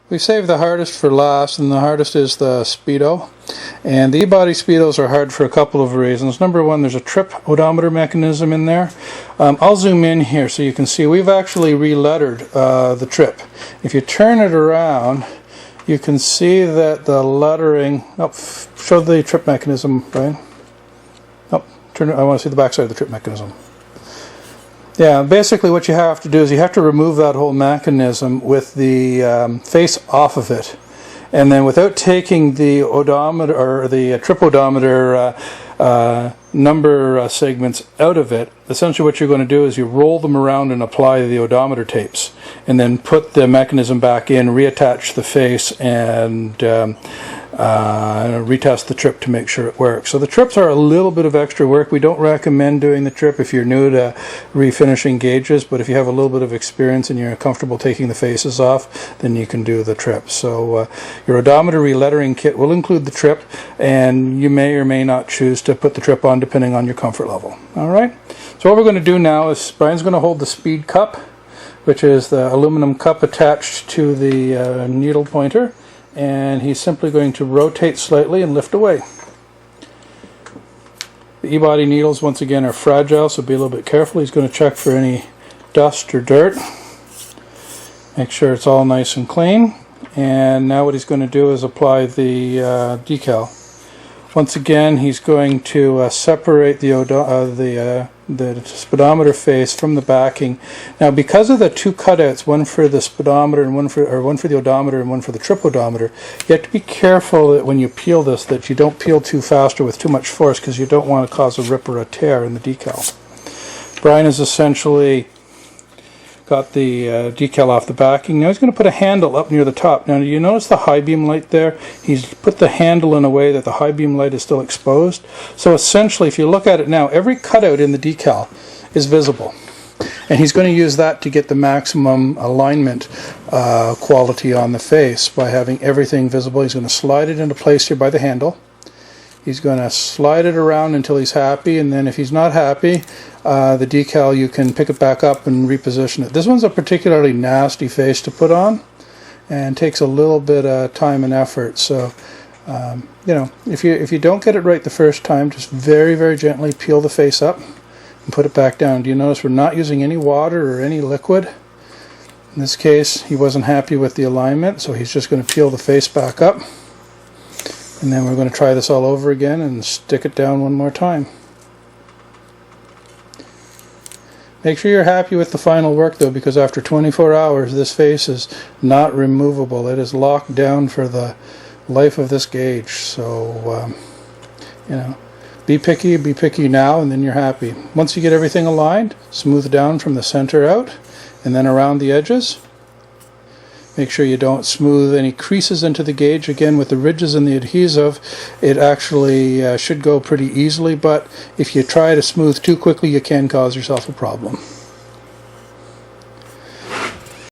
We saved the hardest for last, and the hardest is the Speedo. And the E-body Speedos are hard for a couple of reasons. Number one, there's a trip odometer mechanism in there. I'll zoom in here so you can see we've actually re-lettered the trip. If you turn it around, you can see that the lettering... Oh, show the trip mechanism, Brian. Oh, turn it, I want to see the back side of the trip mechanism. Yeah, basically what you have to do is you have to remove that whole mechanism with the face off of it. And then without taking the odometer or the trip odometer number segments out of it, essentially what you're going to do is you roll them around and apply the odometer tapes, and then put the mechanism back in, reattach the face, and retest the trip to make sure it works. So the trips are a little bit of extra work. We don't recommend doing the trip if you're new to refinishing gauges, but if you have a little bit of experience and you're comfortable taking the faces off, then you can do the trip. So your odometer relettering kit will include the trip, and you may or may not choose to put the trip on depending on your comfort level. Alright, so what we're going to do now is Brian's going to hold the speed cup, which is the aluminum cup attached to the needle pointer, and he's simply going to rotate slightly and lift away. The E-body needles once again are fragile, so be a little bit careful. He's going to check for any dust or dirt. Make sure it's all nice and clean. And now what he's going to do is apply the decal. Once again, he's going to separate the speedometer face from the backing. Now, because of the two cutouts, one for the speedometer and one for the odometer and one for the trip odometer, you have to be careful that when you peel this, that you don't peel too fast or with too much force, because you don't want to cause a rip or a tear in the decal. Brian has essentially got the decal off the backing. Now he's going to put a handle up near the top. Now, do you notice the high beam light there? He's put the handle in a way that the high beam light is still exposed. So essentially, if you look at it now, every cutout in the decal is visible. And he's going to use that to get the maximum alignment quality on the face by having everything visible. He's going to slide it into place here by the handle. He's going to slide it around until he's happy, and then if he's not happy, the decal, you can pick it back up and reposition it. This one's a particularly nasty face to put on and takes a little bit of time and effort. So, you know, if you don't get it right the first time, just very, very gently peel the face up and put it back down. Do you notice we're not using any water or any liquid? In this case, he wasn't happy with the alignment, so he's just going to peel the face back up. And then we're going to try this all over again and stick it down one more time. Make sure you're happy with the final work though, because after 24 hours this face is not removable. It is locked down for the life of this gauge. So, you know, be picky now, and then you're happy. Once you get everything aligned, smooth down from the center out and then around the edges. Make sure you don't smooth any creases into the gauge. Again, with the ridges and the adhesive, it actually should go pretty easily, but if you try to smooth too quickly, you can cause yourself a problem.